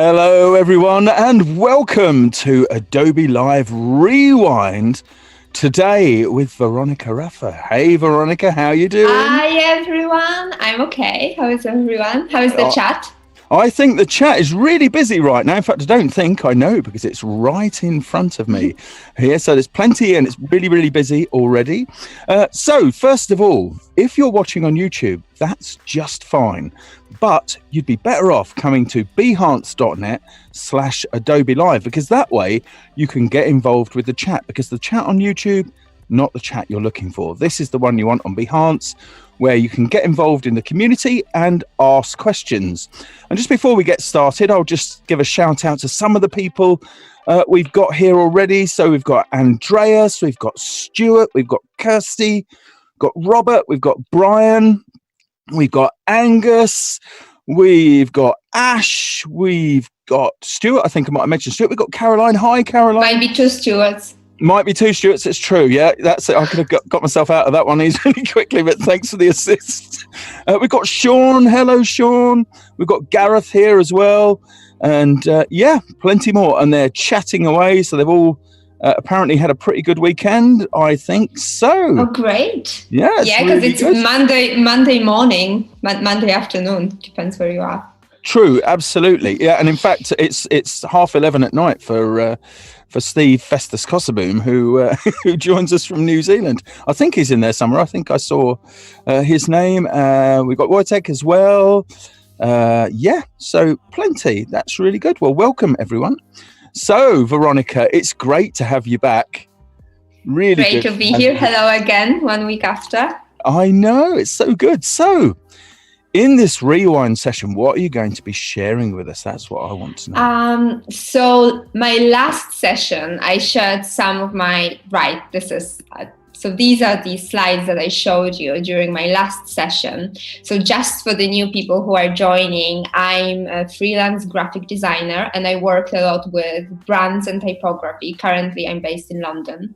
Hello, everyone, and welcome to Adobe Live Rewind. Today with Weronika Rafa. Hey, Weronika, how you doing? Hi, everyone. I'm okay. How is everyone? How is the chat? I think the chat is really busy right now. In fact, I don't think I know because it's right in front of me here. So there's plenty and it's really, really busy already. So first of all, if you're watching on YouTube, that's just fine. But you'd be better off coming to behance.net/Adobe Live because that way you can get involved with the chat, because the chat on YouTube, not the chat you're looking for. This is the one you want on Behance, where you can get involved in the community and ask questions. And just before we get started, I'll just give a shout out to some of the people we've got here already. So we've got Andreas, we've got Stuart, we've got Kirsty, got Robert, we've got Brian, we've got Angus, we've got Ash, we've got Stuart. I think I might have mentioned Stuart. We've got Caroline. Hi, Caroline. Might be two Stuarts. Might be two Stuarts, it's true. Yeah, that's it. I could have got myself out of that one really quickly, but thanks for the assist. We've got Sean. Hello, Sean. We've got Gareth here as well. And yeah, plenty more. And they're chatting away. So they've all apparently had a pretty good weekend, I think. So. Oh, great. Yeah, because really it's good. Monday morning, Monday afternoon. Depends where you are. True, absolutely. Yeah, and in fact, it's 11:30 at night for Steve Festus Kosoboom, who joins us from New Zealand. I think he's in there somewhere. I think I saw his name. We've got Wojtek as well. Yeah, so plenty. That's really good. Well, welcome, everyone. So, Weronika, it's great to have you back. Really great to be here. Hello again, 1 week after. I know, it's so good. So, in this rewind session, what are you going to be sharing with us? That's what I want to know. So my last session, I shared some of my, so these are the slides that I showed you during my last session. So just for the new people who are joining, I'm a freelance graphic designer and I work a lot with brands and typography. Currently, I'm based in London.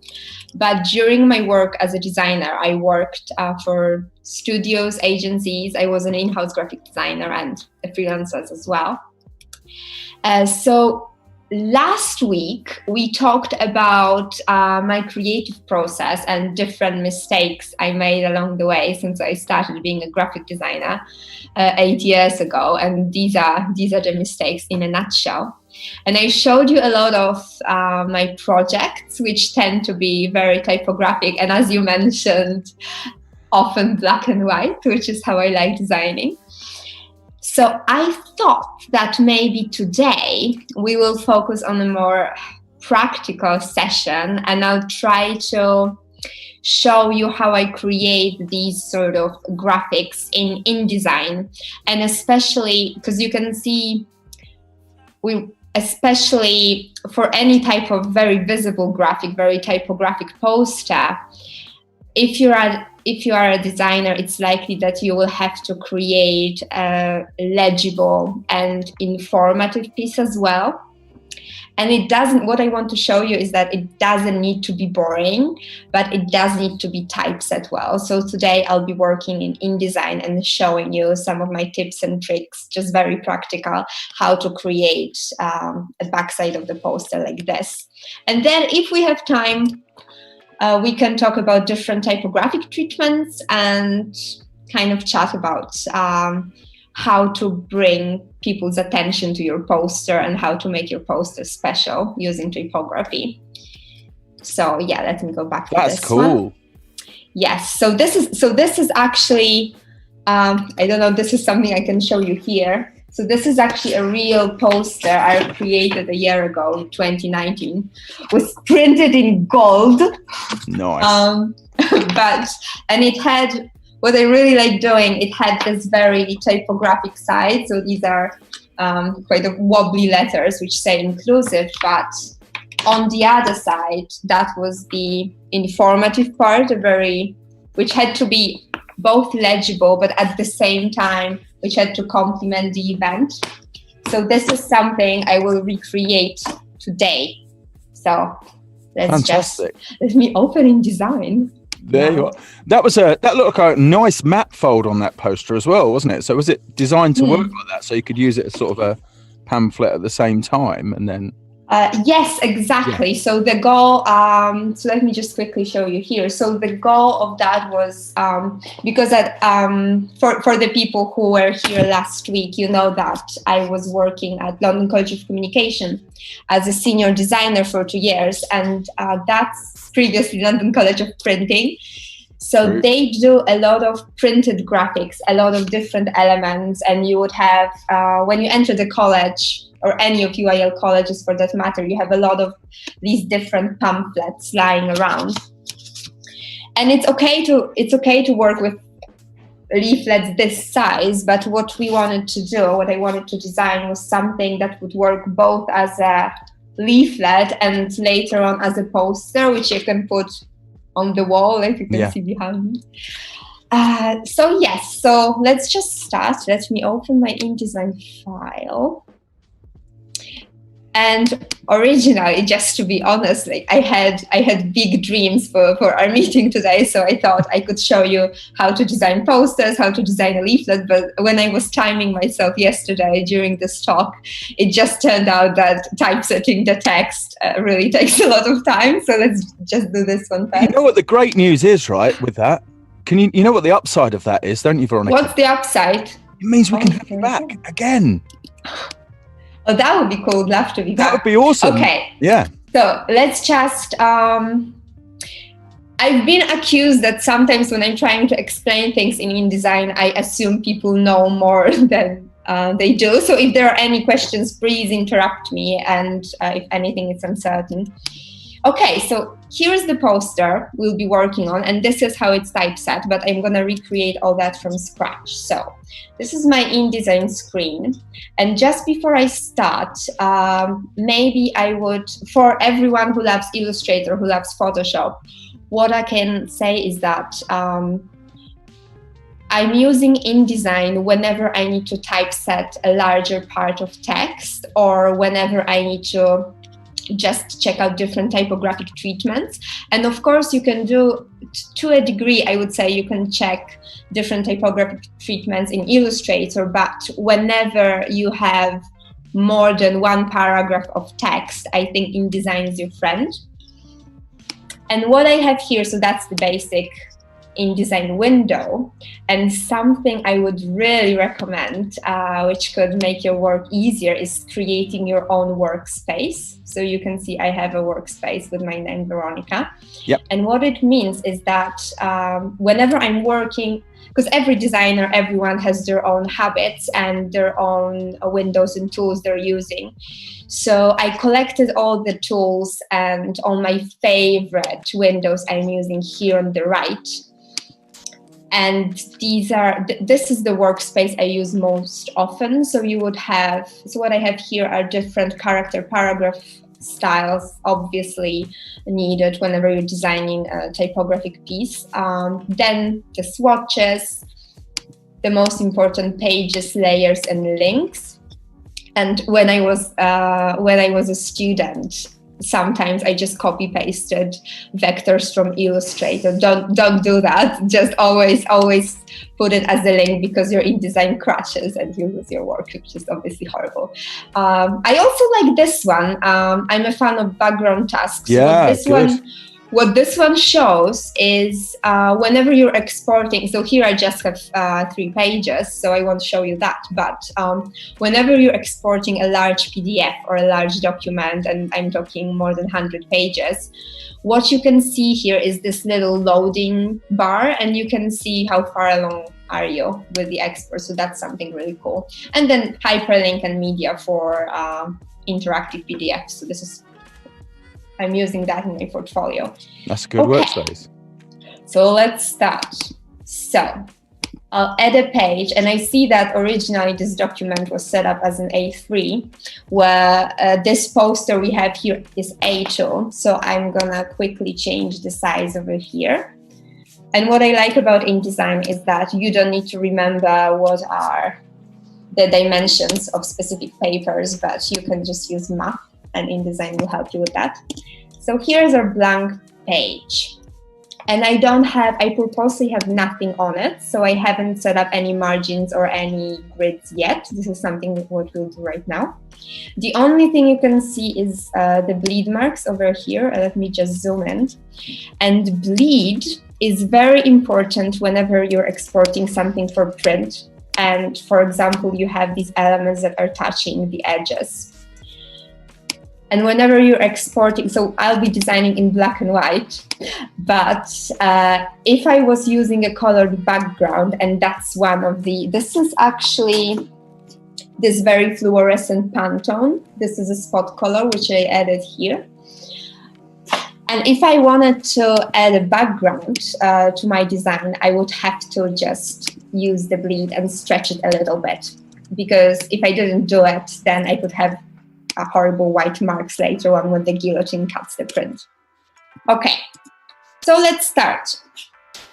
But during my work as a designer, I worked for studios, agencies. I was an in-house graphic designer and a freelancer as well. So last week, we talked about my creative process and different mistakes I made along the way since I started being a graphic designer 8 years ago. And these are the mistakes in a nutshell. And I showed you a lot of my projects, which tend to be very typographic. And as you mentioned, often black and white, which is how I like designing. So I thought that maybe today we will focus on a more practical session, and I'll try to show you how I create these sort of graphics in InDesign. And especially because you can see, especially for any type of very visible graphic, very typographic poster, if you are a designer, it's likely that you will have to create a legible and informative piece as well. And what I want to show you is that it doesn't need to be boring, but it does need to be typeset well. So today I'll be working in InDesign and showing you some of my tips and tricks, just very practical, how to create a backside of the poster like this. And then if we have time, we can talk about different typographic treatments and kind of chat about how to bring people's attention to your poster and how to make your poster special using typography. So yeah, let me go back to this one. That's cool. Yes, so this is actually, I don't know, this is something I can show you here. So this is actually a real poster I created a year ago, 2019. It was printed in gold. Nice. And it had, what I really like doing, it had this very typographic side. So these are quite wobbly letters which say inclusive, but on the other side, that was the informative part, which had to be both legible, but at the same time, which had to complement the event. So this is something I will recreate today. So let me open InDesign. There you are. That looked like a nice map fold on that poster as well, wasn't it? So was it designed to work like that, so you could use it as sort of pamphlet at the same time, and then yes, exactly. Yeah. So the goal, so let me just quickly show you here. So the goal of that was, because for the people who were here last week, you know that I was working at London College of Communication as a senior designer for 2 years, and that's previously London College of Printing. So they do a lot of printed graphics, a lot of different elements, and you would have, when you enter the college, or any of UIL colleges for that matter, you have a lot of these different pamphlets lying around. And it's okay to work with leaflets this size, but what we wanted to do, what I wanted to design, was something that would work both as a leaflet and later on as a poster, which you can put on the wall, like you can see behind me. So yes, so let's just start. Let me open my InDesign file. And originally, just to be honest, like I had big dreams for our meeting today, so I thought I could show you how to design posters, how to design a leaflet. But when I was timing myself yesterday during this talk, it just turned out that typesetting the text really takes a lot of time. So let's just do this one first. You know what the great news is, right? With that, you know what the upside of that is, don't you, Veronika? What's the upside? It means we can have you back again. Oh, that would be cool. Love to be back. That would be awesome. Okay. Yeah. So let's just, I've been accused that sometimes when I'm trying to explain things in InDesign, I assume people know more than they do. So if there are any questions, please interrupt me. And if anything is uncertain. Okay, so here's the poster we'll be working on, and this is how it's typeset, but I'm gonna recreate all that from scratch. So this is my InDesign screen. And just before I start, maybe I would, for everyone who loves Illustrator, who loves Photoshop, what I can say is that I'm using InDesign whenever I need to typeset a larger part of text, or whenever I need to just check out different typographic treatments. And of course, you can do, to a degree, I would say you can check different typographic treatments in Illustrator, but whenever you have more than one paragraph of text, I think InDesign is your friend. And what I have here, so that's the basic InDesign window, and something I would really recommend, which could make your work easier, is creating your own workspace. So you can see I have a workspace with my name, Weronika. Yep. And what it means is that whenever I'm working, because every designer, everyone has their own habits and their own windows and tools they're using. So I collected all the tools and all my favorite windows I'm using here on the right. And this is the workspace I use most often. So you would have, so what I have here are different character paragraph styles, obviously needed whenever you're designing a typographic piece. Then the swatches, the most important pages, layers, and links. And when I was a student, sometimes I just copy pasted vectors from Illustrator. Don't do that. Just always put it as a link, because your InDesign crashes and you lose your work, which is obviously horrible. I also like this one. I'm a fan of background tasks. Yeah, What this one shows is whenever you're exporting, so here I just have 3 pages, so I won't show you that, but whenever you're exporting a large PDF or a large document, and I'm talking more than 100 pages, what you can see here is this little loading bar, and you can see how far along are you with the export, so that's something really cool. And then hyperlink and media for interactive PDFs, so this is, I'm using that in my portfolio. That's a good workspace. So let's start. So I'll add a page, and I see that originally this document was set up as an A3, where this poster we have here is A2. So I'm gonna quickly change the size over here. And what I like about InDesign is that you don't need to remember what are the dimensions of specific papers, but you can just use math, and InDesign will help you with that. So here's our blank page. And I purposely have nothing on it. So I haven't set up any margins or any grids yet. This is something what we'll do right now. The only thing you can see is the bleed marks over here. Let me just zoom in. And bleed is very important whenever you're exporting something for print. And for example, you have these elements that are touching the edges. And whenever you're exporting, so I'll be designing in black and white, but if I was using a colored background, and that's this is actually this very fluorescent Pantone. This is a spot color, which I added here. And if I wanted to add a background to my design, I would have to just use the bleed and stretch it a little bit. Because if I didn't do it, then I could have horrible white marks later on when the guillotine cuts the print. Okay, so let's start.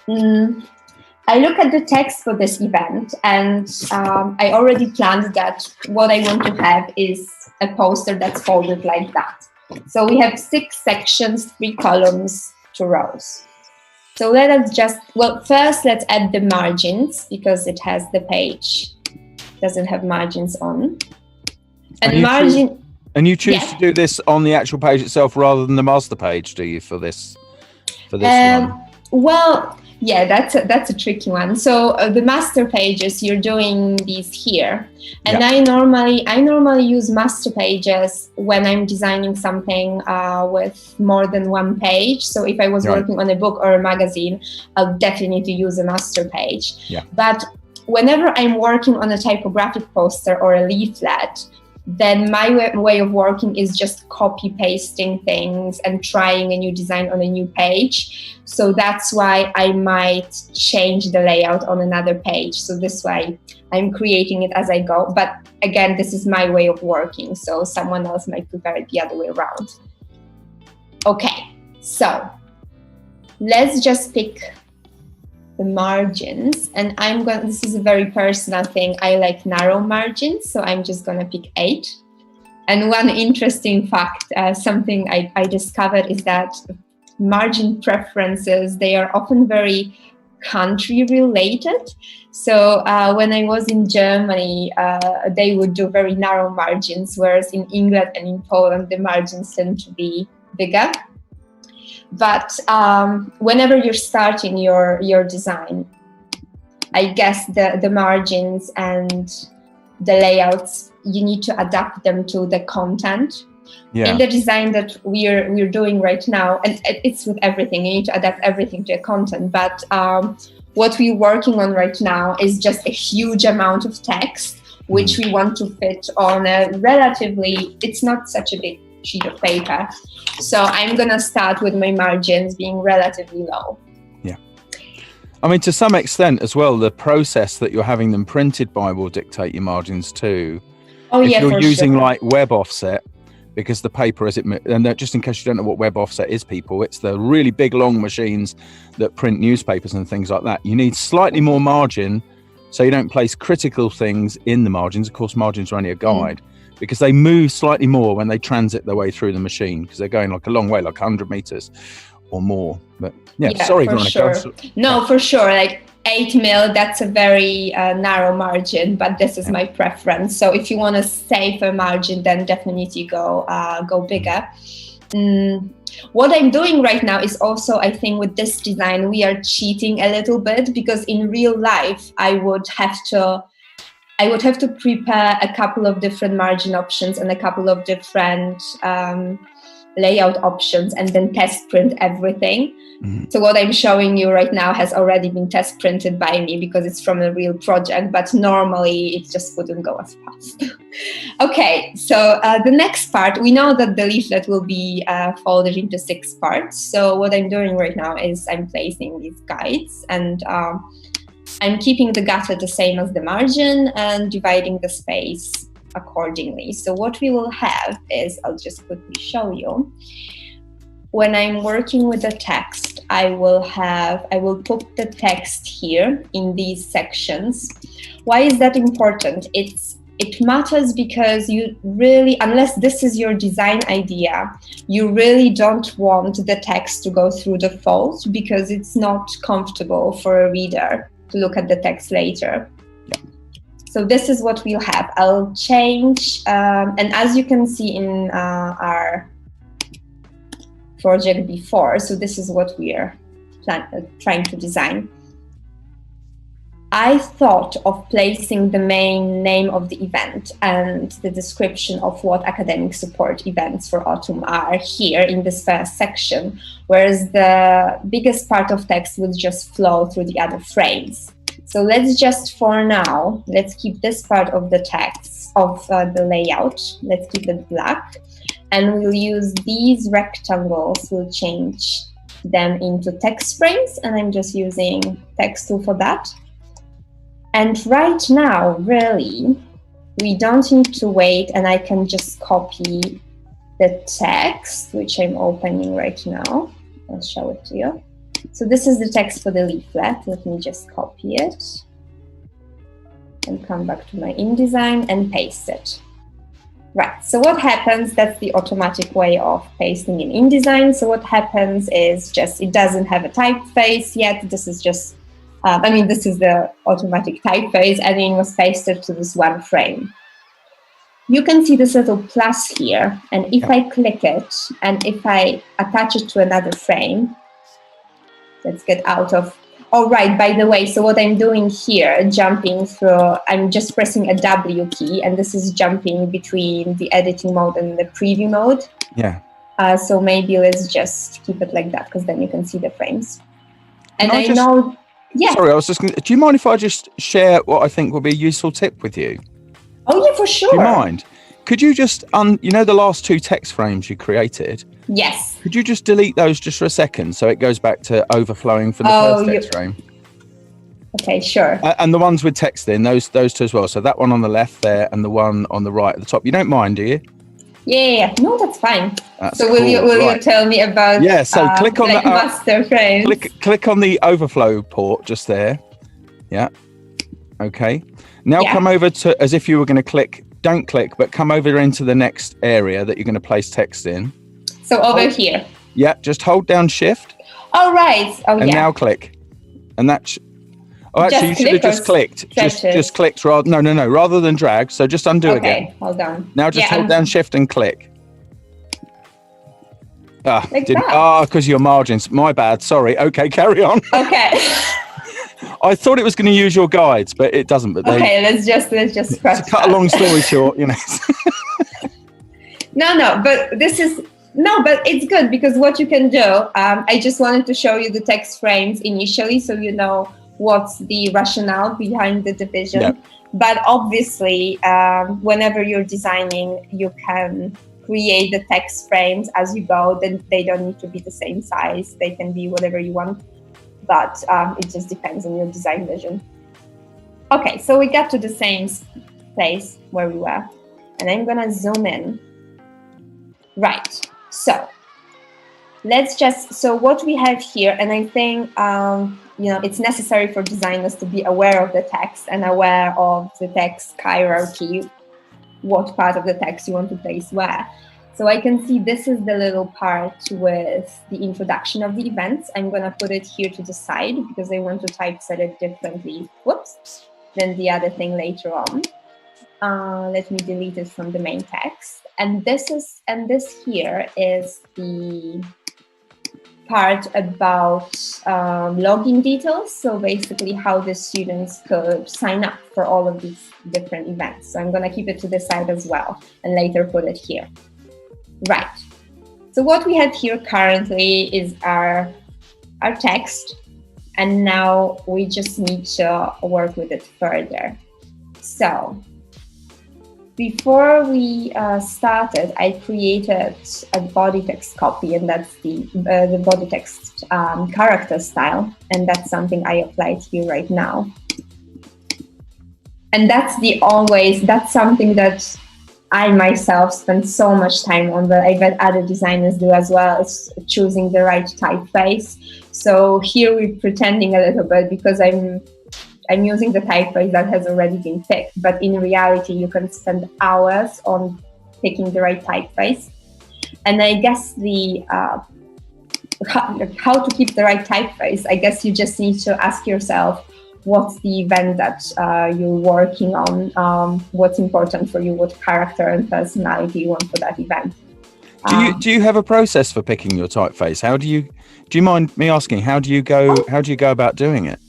I look at the text for this event, and I already planned that what I want to have is a poster that's folded like that. So we have 6 sections, 3 columns, 2 rows. So let us first let's add the margins, because it has the page, doesn't have margins on. And you choose to do this on the actual page itself rather than the master page, do you, for this one? Well, yeah, that's a tricky one. So the master pages, you're doing these here. And I normally use master pages when I'm designing something with more than 1 page. So if I was working on a book or a magazine, I'll definitely use a master page. Yeah. But whenever I'm working on a typographic poster or a leaflet, then my way of working is just copy pasting things and trying a new design on a new page. So that's why I might change the layout on another page. So this way I'm creating it as I go. But again, this is my way of working. So someone else might prefer it the other way around. Okay, so let's just pick the margins, and this is a very personal thing. I like narrow margins, so I'm just gonna pick 8. And one interesting fact, something I discovered, is that margin preferences, they are often very country related. So when I was in Germany, they would do very narrow margins, whereas in England and in Poland, the margins tend to be bigger. But whenever you're starting your design, I guess the margins and the layouts, you need to adapt them to the content. Yeah. In the design that we're doing right now, and it's with everything, you need to adapt everything to the content. But what we're working on right now is just a huge amount of text, which we want to fit on a relatively, it's not such a big sheet of paper. So I'm gonna start with my margins being relatively low. Yeah. I mean, to some extent as well, the process that you're having them printed by will dictate your margins too. Oh, if yeah, you're using like web offset, because the paper and just in case you don't know what web offset is, people, it's the really big long machines that print newspapers and things like that. You need slightly more margin so you don't place critical things in the margins. Of course, margins are only a guide. Because they move slightly more when they transit their way through the machine, because they're going like a long way, like 100 meters or more. But yeah, sorry, Veronika. Sure. No, for sure. Like 8 mil, that's a very narrow margin, but this is my preference. So if you want a safer margin, then definitely go bigger. What I'm doing right now is also, I think with this design, we are cheating a little bit, because in real life, I would have to prepare a couple of different margin options and a couple of different layout options, and then test print everything. So what I'm showing you right now has already been test printed by me, because it's from a real project, but normally it just wouldn't go as fast. Okay, so the next part, we know that the leaflet will be folded into 6 parts. So what I'm doing right now is I'm placing these guides, and I'm keeping the gutter the same as the margin and dividing the space accordingly. So what we will have is, I'll just quickly show you. When I'm working with the text, I will put the text here in these sections. Why is that important? It's It matters because you really, unless this is your design idea, you really don't want the text to go through the fold because it's not comfortable for a reader to look at the text later. Yeah. So this is what we'll have. I'll change, and as you can see in our project before, so this is what we are trying to design. I thought of placing the main name of the event and the description of what academic support events for autumn are here in this first section, whereas the biggest part of text will just flow through the other frames. So let's just, for now, let's keep this part of the text, of the layout, let's keep it black, and we'll use these rectangles, we'll change them into text frames, and I'm just using text tool for that. And right now, really, we don't need to wait, and I can just copy the text, which I'm opening right now. I'll show it to you. So this is the text for the leaflet. Let me just copy it and come back to my InDesign and paste it. Right, so what happens, that's the automatic way of pasting in InDesign. So what happens is just, it doesn't have a typeface yet. This is just, this is the automatic typeface, and it was pasted to this one frame. You can see this little plus here, and if I click it, and if I attach it to another frame, let's get out of, oh, right, by the way, so what I'm doing here, jumping through, I'm just pressing a W key, and this is jumping between the editing mode and the preview mode. Yeah. So maybe let's just keep it like that, because then you can see the frames. And I know, yeah. Sorry, I was just going to, do you mind if I just share what I think will be a useful tip with you? Oh, yeah, for sure. Do you mind? Could you just, you know, the last two text frames you created? Yes. Could you just delete those just for a second so it goes back to overflowing from the first text frame? Okay, sure. And the ones with text in, those two as well. So that one on the left there and the one on the right at the top. You don't mind, do you? Yeah, no, that's fine. That's so cool. will you tell me about click on like the master frames? Click on the overflow port just there. Yeah. Okay. Now come over to, as if you were going to click, don't click, but come over into the next area that you're going to place text in. So over here. Yeah, just hold down shift. Oh, right. Oh, and now click. And that's, actually you should have just clicked. Just clicked rather, no, rather than drag. So just undo again. Okay, hold on. Now just hold down shift and click. Like because your margins, my bad, sorry. Okay, carry on. Okay. I thought it was going to use your guides, but it doesn't. But let's just to cut a long story short, you know. but it's good because what you can do, I just wanted to show you the text frames initially so you know what's the rationale behind the division. Yep. But obviously, whenever you're designing, you can create the text frames as you go. Then they don't need to be the same size. They can be whatever you want. But it just depends on your design vision. Okay, so we got to the same place where we were. And I'm gonna zoom in. Right, so so what we have here, and I think, it's necessary for designers to be aware of the text and aware of the text hierarchy, what part of the text you want to place where. So I can see this is the little part with the introduction of the events. I'm going to put it here to the side because I want to typeset it differently. Whoops. Than the other thing later on. Let me delete it from the main text. And this here is the part about login details. So basically how the students could sign up for all of these different events. So I'm going to keep it to the side as well and later put it here. Right. So what we have here currently is our text, and now we just need to work with it further. So before we started, I created a body text copy, and that's the body text character style, and that's something I applied here right now. And that's something that I myself spend so much time on, but I bet other designers do as well, is choosing the right typeface. So here we're pretending a little bit because I'm I'm using the typeface that has already been picked, but in reality, you can spend hours on picking the right typeface. And I guess the how to keep the right typeface, I guess you just need to ask yourself, what's the event that you're working on, what's important for you, what character and personality you want for that event. Do you have a process for picking your typeface? Do you mind me asking, how do you go about doing it?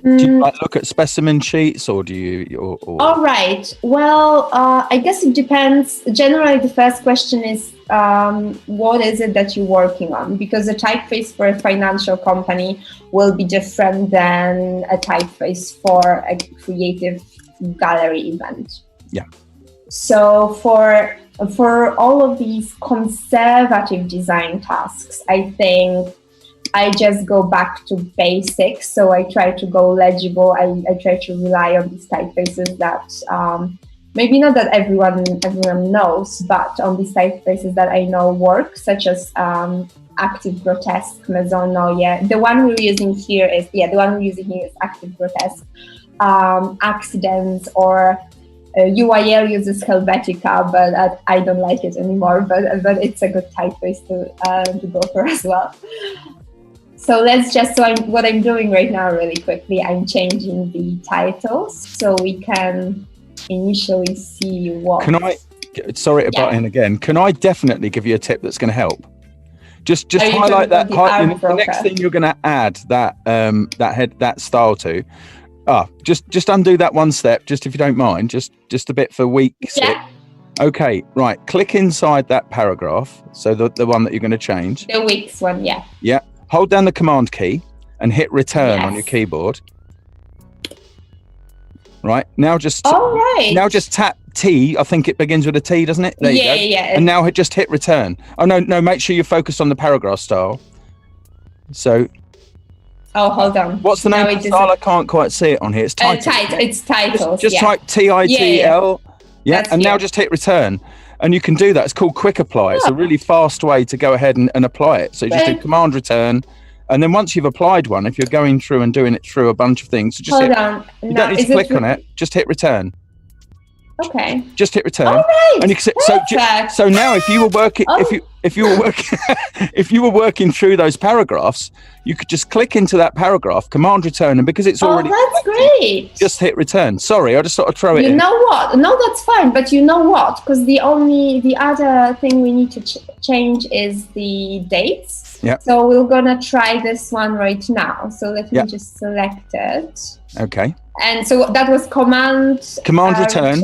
Do you like look at specimen sheets, or do you or... All right. Well, I guess it depends. Generally, the first question is, what is it that you're working on? Because a typeface for a financial company will be different than a typeface for a creative gallery event. Yeah. So for all of these conservative design tasks, I think I just go back to basics. So I try to go legible. I try to rely on these typefaces that maybe not that everyone knows, but on these typefaces that I know work, such as Active Grotesque, Maison Noye. The one we're using here is Active Grotesque. Accidents, or UIL uses Helvetica, but I don't like it anymore. But it's a good typeface to go for as well. So what I'm doing right now really quickly, I'm changing the titles so we can initially see what... Sorry to butt in again. Can I definitely give you a tip that's going to help? Just highlight that. The next thing you're going to add that style to. Just undo that one step, just if you don't mind, just a bit for week 6. Yeah. Okay, right. Click inside that paragraph. So the one that you're going to change. The weeks one, yeah. Yeah. Hold down the Command key and hit Return on your keyboard. Right. Now just tap T. I think it begins with a T, doesn't it? There you go. Yeah. And now just hit Return. Oh no, make sure you focus on the paragraph style. So hold on. What's the name of the style? I can't quite see it on here. It's titles. It's titles. Just type TITL. Yeah. And now just hit Return. And you can do that. It's called Quick Apply. It's a really fast way to go ahead and apply it. So you just do Command Return. And then once you've applied one, if you're going through and doing it through a bunch of things, just you don't need to click on it. Just hit Return. Okay. Just hit Return. All right. And you can so now if you were working if you were working through those paragraphs, you could just click into that paragraph, Command Return, and because it's already that's great. Just hit Return. Sorry, I just sort of throw it in. You know what? No, that's fine. But you know what? Because the other thing we need to change is the dates. Yeah. So we're gonna try this one right now. So let me just select it. Okay. And so that was Command Return.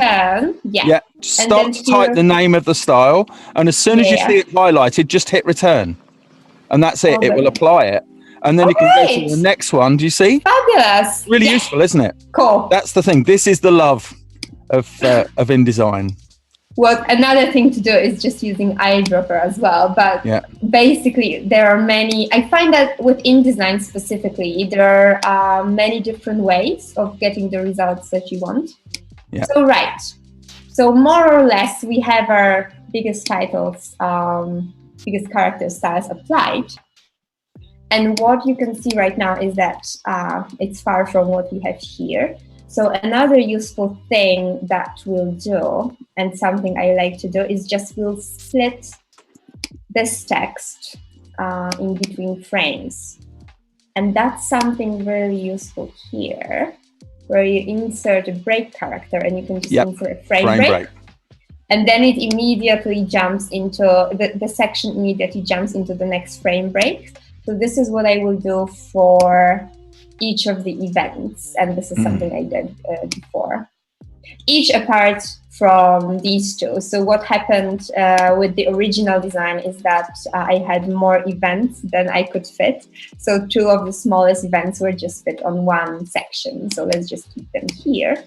Yeah. Start to type the name of the style, and as soon as you see it highlighted, just hit Return, and that's it. It will apply it, and then you can go to the next one. Do you see? Fabulous. Really useful, isn't it? Cool. That's the thing. This is the love of InDesign. Well, another thing to do is just using eyedropper as well. But basically, there are many. I find that with InDesign specifically, there are many different ways of getting the results that you want. Yeah. So more or less, we have our biggest titles, biggest character styles applied. And what you can see right now is that it's far from what we have here. So another useful thing that we'll do, and something I like to do, is we'll split this text in between frames. And that's something really useful here, where you insert a break character and you can just insert a frame break. And then it immediately jumps into, the section immediately jumps into the next frame break. So this is what I will do for each of the events, and this is something I did before. Each apart from these two. So what happened with the original design is that I had more events than I could fit. So 2 of the smallest events were just fit on one section. So let's just keep them here.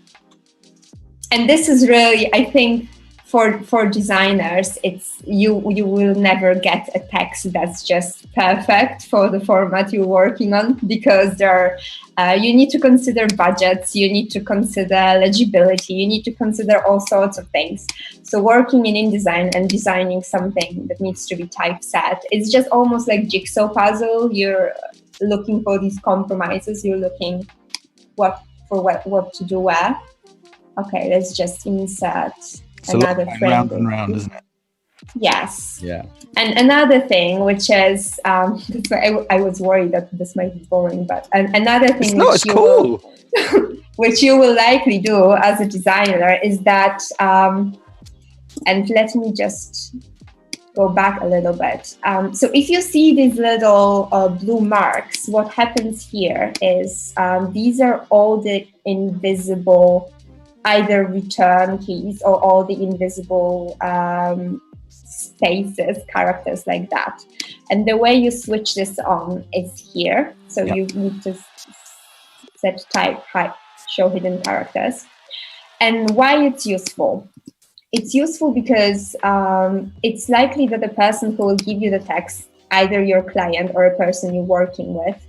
And this is really, I think, for designers, it's you will never get a text that's just perfect for the format you're working on, because you need to consider budgets, you need to consider legibility, you need to consider all sorts of things. So working in InDesign and designing something that needs to be typeset is just almost like jigsaw puzzle. You're looking for these compromises, you're looking what to do where. Okay, let's just insert another frame. Round and round, isn't it? Yes. Yeah. And another thing, which is, I was worried that this might be boring, but another thing which you will likely do as a designer is that, and let me just go back a little bit. So if you see these little blue marks, what happens here is these are all the invisible either return keys or all the invisible spaces, characters like that. And the way you switch this on is here. So you need to set type, show hidden characters. And why it's useful? It's useful because it's likely that the person who will give you the text, either your client or a person you're working with,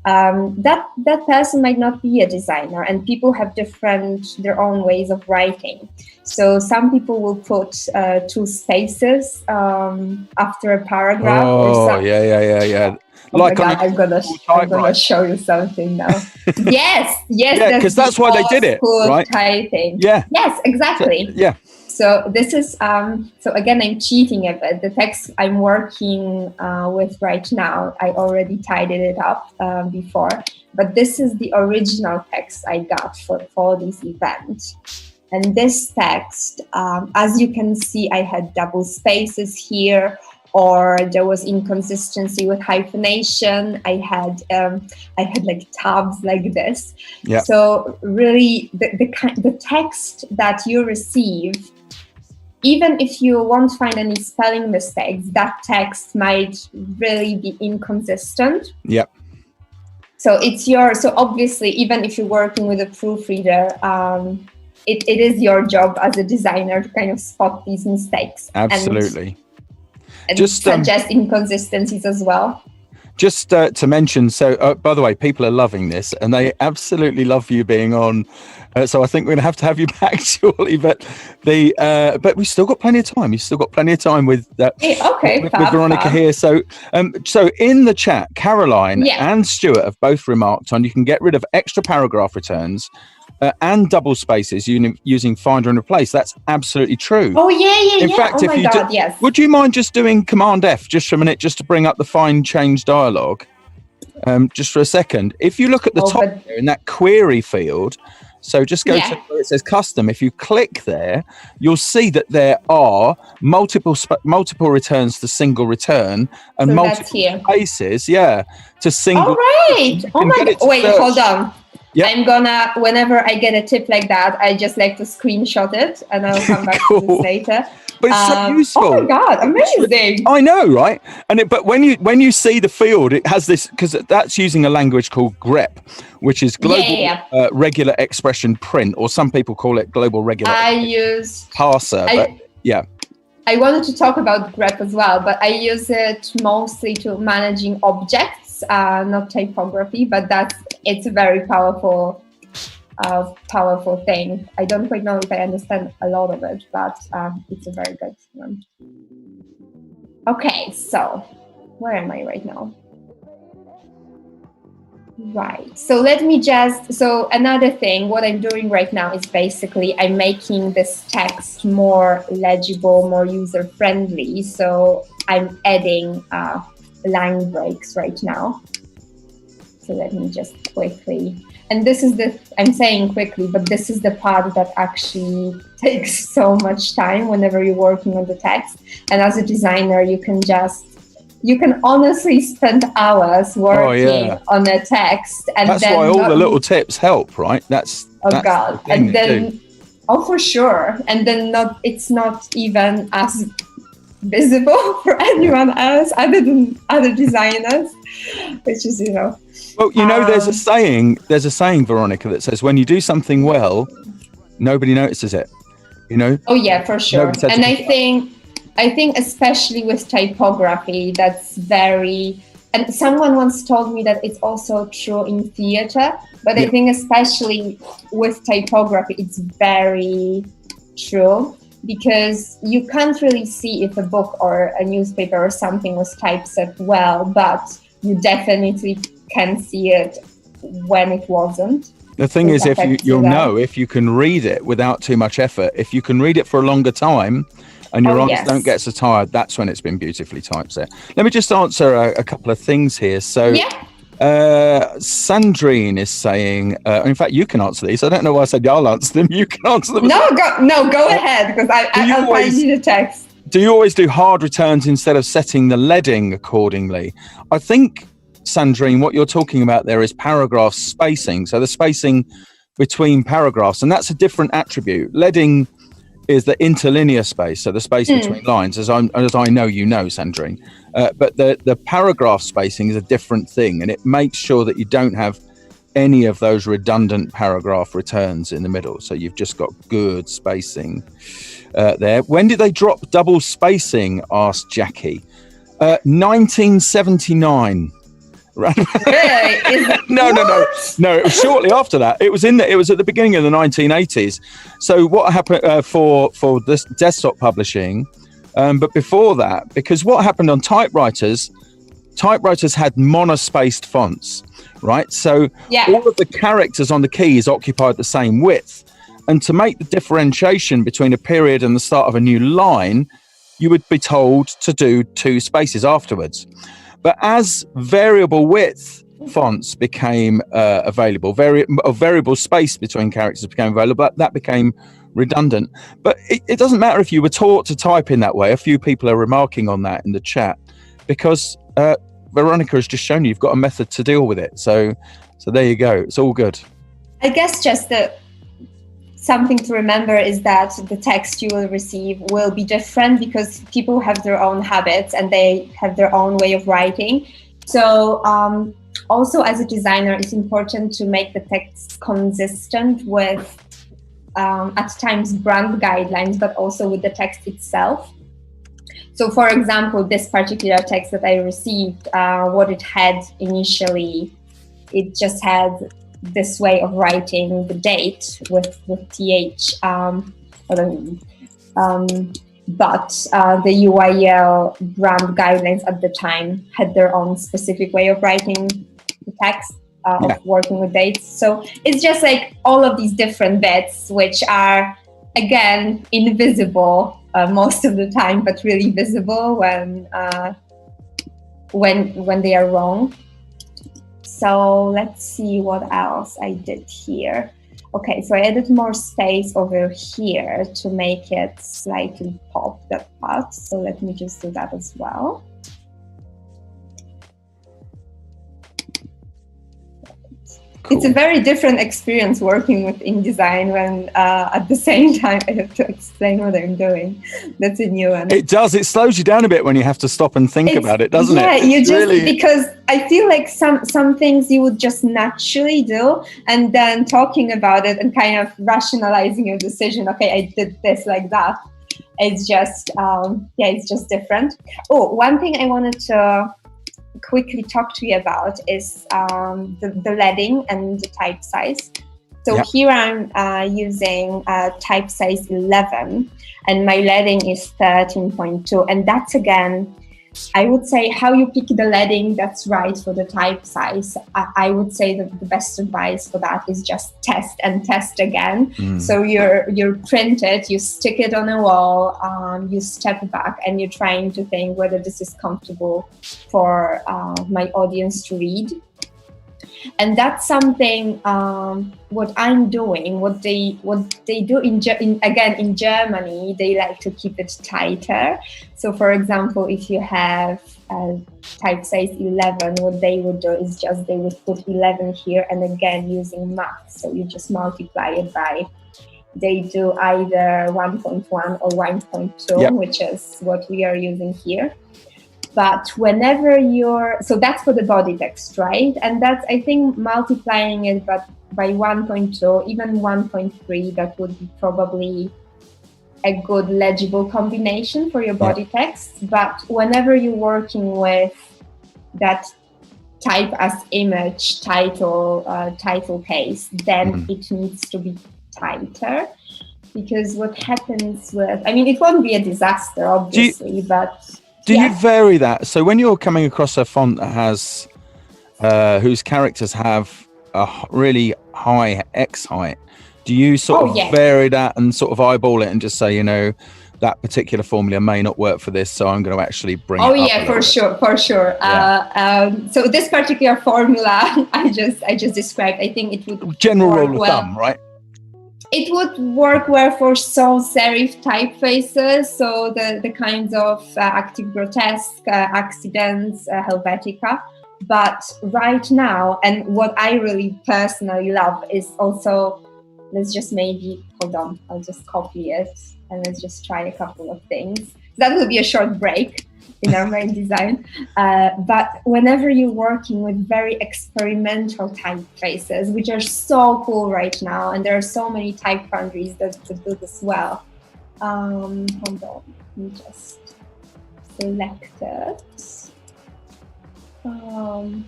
that person might not be a designer, and people have their own ways of writing. So some people will put 2 spaces after a paragraph. Oh, yeah. Oh like my God, I'm gonna show you something now. yes, yeah, because that's why they did it, right? Typing. Yeah. Yes, exactly. Yeah. So this is so again, I'm cheating a bit. The text I'm working with right now, I already tidied it up before, but this is the original text I got for this event. And this text, as you can see, I had double spaces here, or there was inconsistency with hyphenation. I had like tabs like this. Yeah. So really, the text that you receive, even if you won't find any spelling mistakes, that text might really be inconsistent. Yep. So so obviously, even if you're working with a proofreader, it is your job as a designer to kind of spot these mistakes. Absolutely. And just suggest inconsistencies as well. Just to mention, so by the way, people are loving this, and they absolutely love you being on. So I think we're going to have you back shortly, but we've still got plenty of time. You've still got plenty of time with with Weronika here. So in the chat, Caroline and Stuart have both remarked on you can get rid of extra paragraph returns and double spaces using Find and Replace. That's absolutely true. Oh yeah. In fact, yes. Would you mind just doing Command F just for a minute, just to bring up the Find Change dialog, just for a second? If you look at the top there in that query field, so just go to where it says Custom. If you click there, you'll see that there are multiple returns to single return and multiple spaces, to single. All right. Oh my God. Wait, hold on. Yep. I'm gonna, whenever I get a tip like that, I just like to screenshot it, and I'll come back to this later. But it's so useful. Oh my God, amazing! I know, right? But when you see the field, it has this, because that's using a language called grep, which is global regular expression print, or some people call it global regular. parser. I wanted to talk about grep as well, but I use it mostly to managing objects, not typography. But it's a very powerful thing. I don't quite know if I understand a lot of it, but it's a very good one. Okay, so where am I right now? Right, so so another thing, what I'm doing right now is basically I'm making this text more legible, more user-friendly. So I'm adding line breaks right now. So let me just quickly, and this is I'm saying quickly, but this is the part that actually takes so much time whenever you're working on the text. And as a designer, you can honestly spend hours working on a text. And that's why all the little tips help, right? That's God. And then, for sure. And then it's not even as visible for anyone else other than other designers, which is, Well, there's a saying, Weronika, that says when you do something well, nobody notices it. Oh yeah, for sure. And I think especially with typography, that's very, and someone once told me that it's also true in theater, but I think especially with typography, it's very true, because you can't really see if a book or a newspaper or something was typeset well, but you definitely can see it when it wasn't. The thing is, if you'll that. know if you can read it without too much effort. If you can read it for a longer time and your eyes don't get so tired, that's when it's been beautifully typeset. Let me just answer a couple of things here. So Sandrine is saying, in fact, you can answer these. I don't know why I said I'll answer them. You can answer them. Go ahead, because I'll find you the text. Do you always do hard returns instead of setting the leading accordingly? I think, Sandrine, what you're talking about there is paragraph spacing. So the spacing between paragraphs, and that's a different attribute. Leading is the interlinear space, so the space between lines, as I know you know, Sandrine. But the paragraph spacing is a different thing, and it makes sure that you don't have any of those redundant paragraph returns in the middle. So you've just got good spacing there. When did they drop double spacing? Asked Jackie. 1979. Right. Really? No. It was shortly after that. It was at the beginning of the 1980s. So what happened for this desktop publishing? But before that, because what happened on typewriters had monospaced fonts, right? So all of the characters on the keys occupied the same width. And to make the differentiation between a period and the start of a new line, you would be told to do 2 spaces afterwards. But as variable width fonts became available, variable space between characters became available, that became redundant. But it doesn't matter if you were taught to type in that way. A few people are remarking on that in the chat, because Weronika has just shown you've got a method to deal with it. So there you go. It's all good. I guess just something to remember is that the text you will receive will be different, because people have their own habits and they have their own way of writing. So also as a designer, it's important to make the text consistent with at times brand guidelines, but also with the text itself. So for example, this particular text that I received, what it had initially, it just had this way of writing the date with th, but the UIL brand guidelines at the time had their own specific way of writing the text, of working with dates. So it's just like all of these different bits, which are again invisible most of the time, but really visible when they are wrong. So let's see what else I did here. Okay, so I added more space over here to make it slightly pop, that part. So let me just do that as well. Cool. It's a very different experience working with InDesign when at the same time I have to explain what I'm doing. That's a new one. It does. It slows you down a bit when you have to stop and think about it, doesn't it? Yeah, you just really... because I feel like some things you would just naturally do, and then talking about it and kind of rationalizing your decision. Okay, I did this like that. It's just it's just different. Oh, one thing I wanted to quickly talk to you about is the leading and the type size. So here I'm using type size 11, and my leading is 13.2, and that's again, I would say how you pick the leading that's right for the type size. I would say that the best advice for that is just test and test again. So you're printed, you stick it on a wall, you step back, and you're trying to think whether this is comfortable for my audience to read. And that's something what I'm doing, what they do in Germany, they like to keep it tighter. So for example, if you have type size 11, what they would do is just they would put 11 here, and again using math, so you just multiply it by, they do either 1.1 or 1.2, which is what we are using here. But whenever so that's for the body text, right? And that's, I think, multiplying it by 1.2, even 1.3, that would be probably a good legible combination for your body text. But whenever you're working with that type as image title case, then it needs to be tighter. Because what happens with, I mean, it won't be a disaster, obviously, but... Do you vary that? So when you're coming across a font that has, whose characters have a really X height, do you sort of vary that and sort of eyeball it and just say, that particular formula may not work for this, so I'm going to actually bring it up? For sure. Yeah. So this particular formula I just described, I think it would general rule of thumb, right? It would work well for sans serif typefaces, so the kinds of active grotesque, accidents, Helvetica. But right now, and what I really personally love is also, let's just maybe, hold on, I'll just copy it and let's just try a couple of things. That will be a short break in our main design. But whenever you're working with very experimental typefaces, which are so cool right now, and there are so many type foundries that do this well. Hold on, let me just select it. So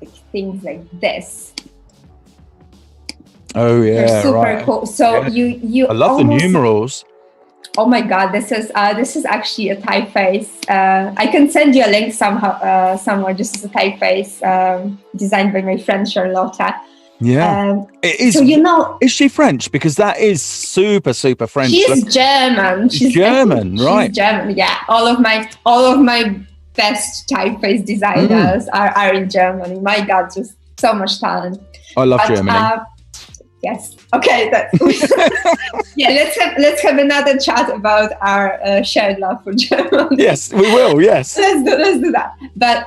like things like this. Oh yeah, they're super right. cool. So you I love the numerals. Oh my God, this is actually a typeface. I can send you a link somewhere. Just as a typeface designed by my friend Charlotta. Yeah, it is. So is she French? Because that is super French. She's German. She's German, right? She's German. Yeah, all of my best typeface designers are in Germany. My God, just so much talent. I love Germany. Yes. Okay. Yeah. Let's have another chat about our shared love for Germany. Yes, we will. Yes. Let's do that. But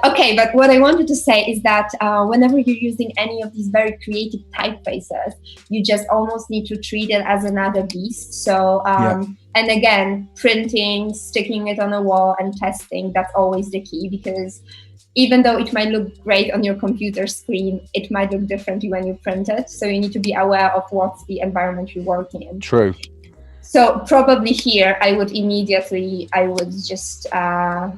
what I wanted to say is that whenever you're using any of these very creative typefaces, you just almost need to treat it as another beast. So and again, printing, sticking it on a wall, and testing. That's always the key, because even though it might look great on your computer screen, it might look differently when you print it. So you need to be aware of what's the environment you're working in. True. So probably here, I would just, I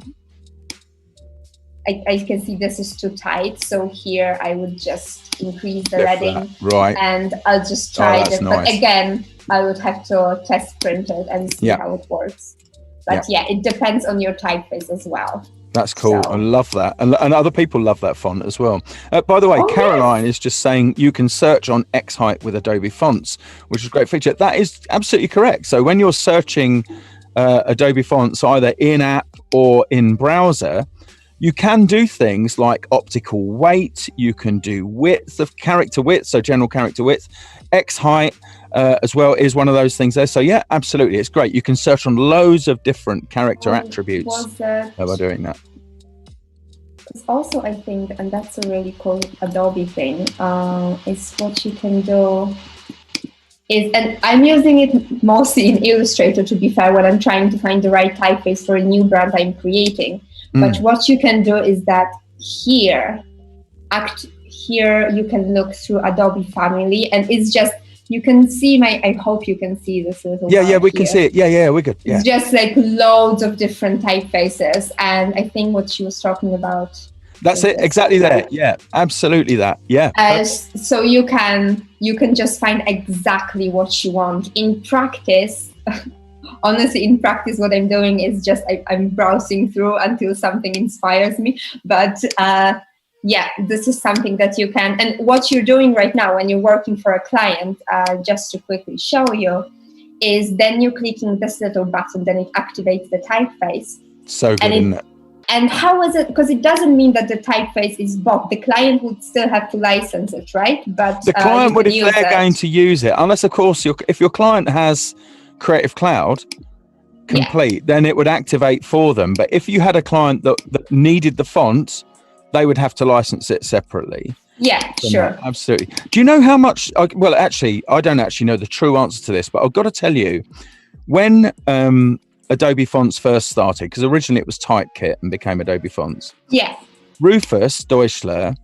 can see this is too tight. So here I would just increase the leading. Right. And I'll just try this. Nice. But again, I would have to test print it and see how it works. But it depends on your typeface as well. That's cool. I love that. And other people love that font as well. By the way, Caroline is just saying you can search on X height with Adobe fonts, which is a great feature. That is absolutely correct. So when you're searching Adobe fonts, either in-app or in browser, you can do things like optical weight. You can do width of character width, so general character width. X height as well is one of those things there. So yeah, absolutely, it's great. You can search on loads of different character attributes by doing that. It's also, I think, and that's a really cool Adobe thing, is what you can do is, and I'm using it mostly in Illustrator, to be fair, when I'm trying to find the right typeface for a new brand I'm creating. But what you can do is that here you can look through Adobe Family, and it's just, you can see I hope you can see this little we can see it. Yeah, we're good. Yeah. It's just like loads of different typefaces, and I think what she was talking about. That's it, exactly that. Yeah, absolutely that. Yeah. So you can just find exactly what you want. In practice, honestly, what I'm doing is just I'm browsing through until something inspires me. But this is something that you can. And what you're doing right now when you're working for a client, just to quickly show you, is then you're clicking this little button, then it activates the typeface. So good, isn't it? And how is it? Because it doesn't mean that the typeface is bought. The client would still have to license it, right? But the client would, if they're going to use it, unless of course if your client has Creative Cloud complete, then it would activate for them. But if you had a client that needed the font, they would have to license it separately. Yeah, sure. Absolutely. Do you know how much? Well, actually, I don't actually know the true answer to this, but I've got to tell you, when Adobe Fonts first started, because originally it was Typekit and became Adobe Fonts. Yeah. Rufus Deutschler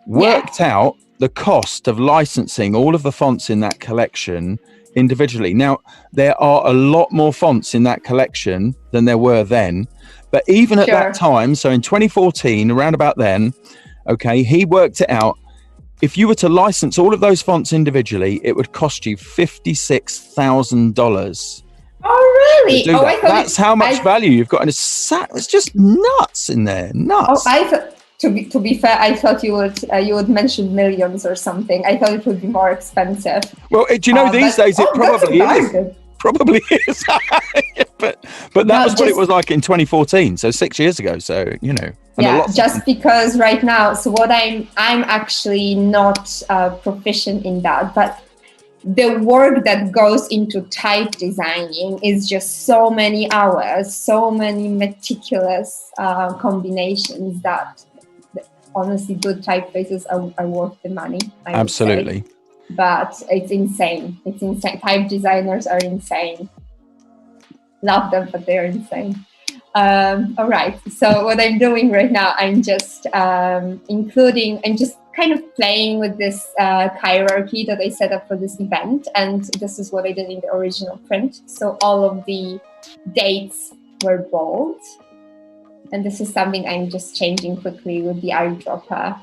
worked out the cost of licensing all of the fonts in that collection individually. Now, there are a lot more fonts in that collection than there were then. But even at that time, so in 2014, around about then, he worked it out. If you were to license all of those fonts individually, it would cost you $56,000. Oh, really? That's how much value you've got in a set. It's just nuts in there. Nuts. Oh, to be fair, I thought you would mention millions or something. I thought it would be more expensive. Well, do you know these days it probably is. Bargain. Probably is. but that was what it was like in 2014, so 6 years ago. So just because right now, so what I'm actually not proficient in that, but the work that goes into type designing is just so many hours, so many meticulous combinations that honestly good typefaces are worth the money. Absolutely. But it's insane. It's insane. Type designers are insane. Love them, but they're insane. All right. So what I'm doing right now, I'm just I'm just kind of playing with this hierarchy that I set up for this event. And this is what I did in the original print. So all of the dates were bold. And this is something I'm just changing quickly with the eyedropper.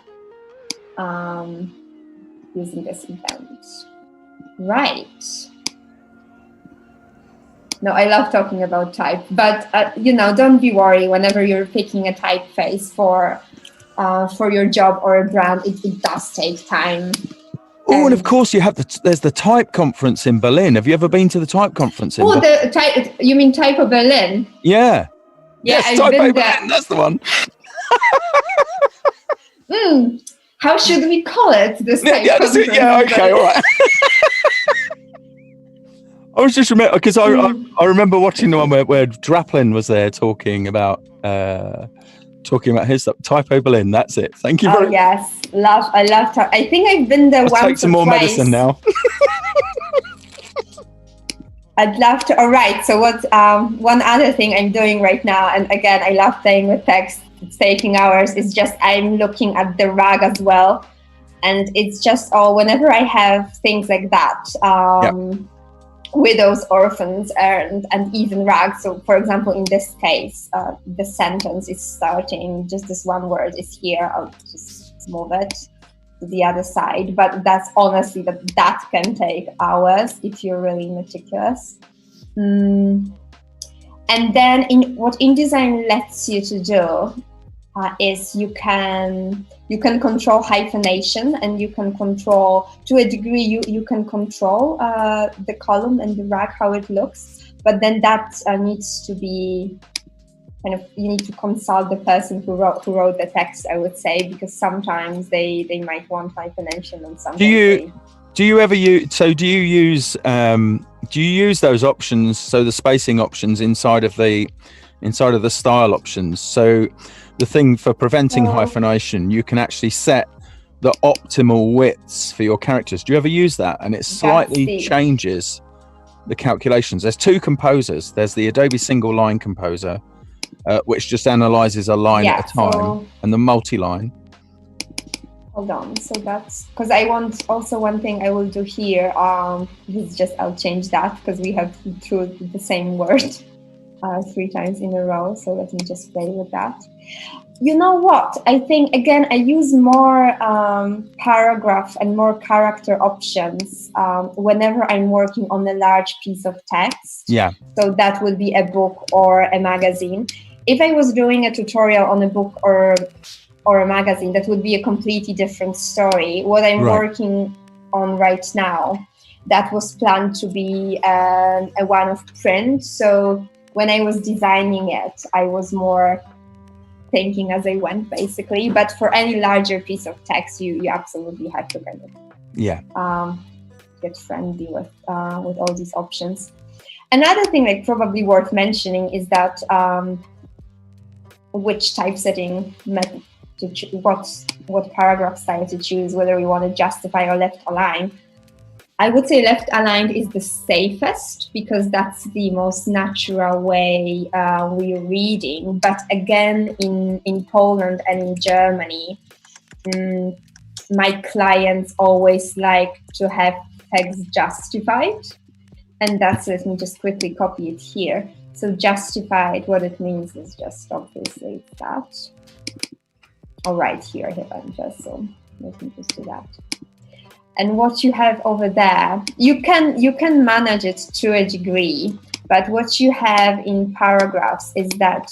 Using this event. Right. No, I love talking about type, but don't be worried whenever you're picking a typeface for your job or a brand, it does take time. Oh, and of course there's the Type Conference in Berlin. Have you ever been to the Type Conference in Berlin? You mean Typo Berlin? Yeah. Yeah, yes, Typo Berlin, that's the one. How should we call it? This Type Conference? Okay, all right. I was just because I remember watching the one where Draplin was there talking about his stuff. Typo Berlin, that's it. Thank you very much. Yes, I love I think I've been there once or twice. Take some more medicine now. I'd love to. All right. So what? One other thing I'm doing right now, and again, I love playing with text. It's taking hours. It's just I'm looking at the rag as well, and it's just whenever I have things like that, widows, orphans, and even rags. So, for example, in this case, the sentence is starting. Just this one word is here. I'll just move it to the other side, but that's honestly that can take hours if you're really meticulous. And then what InDesign lets you to do is you can control hyphenation, and you can control, to a degree, you can control the column and the rag, how it looks, but then that needs to be you need to consult the person who wrote the text, I would say, because sometimes they might want hyphenation and something. Do you use those options, so the spacing options inside of the style options? So the thing for preventing hyphenation, you can actually set the optimal widths for your characters. Do you ever use that? And it slightly changes the calculations. There's two composers. There's the Adobe single line composer, which just analyzes a line at a time, and the multi-line. Hold on. So that's because I want also one thing I will do here. This is just I'll change that because we have through the same word 3 times in a row. So let me just play with that. You know what? I think again I use more paragraph and more character options whenever I'm working on a large piece of text. Yeah. So that would be a book or a magazine. If I was doing a tutorial on a book or a magazine, that would be a completely different story. What I'm working on right now, that was planned to be a one of print. So when I was designing it, I was more thinking as I went, basically. But for any larger piece of text, you absolutely have to kind of get friendly with all these options. Another thing probably worth mentioning is that which typesetting method what paragraph style to choose, whether we want to justify or left align. I would say left aligned is the safest because that's the most natural way we're reading. But again, in Poland and in Germany, my clients always like to have text justified. And that's, let me just quickly copy it here. So justified, what it means is just obviously that. All right, here I have enter, so let me just do that. And what you have over there, you can manage it to a degree, but what you have in paragraphs is that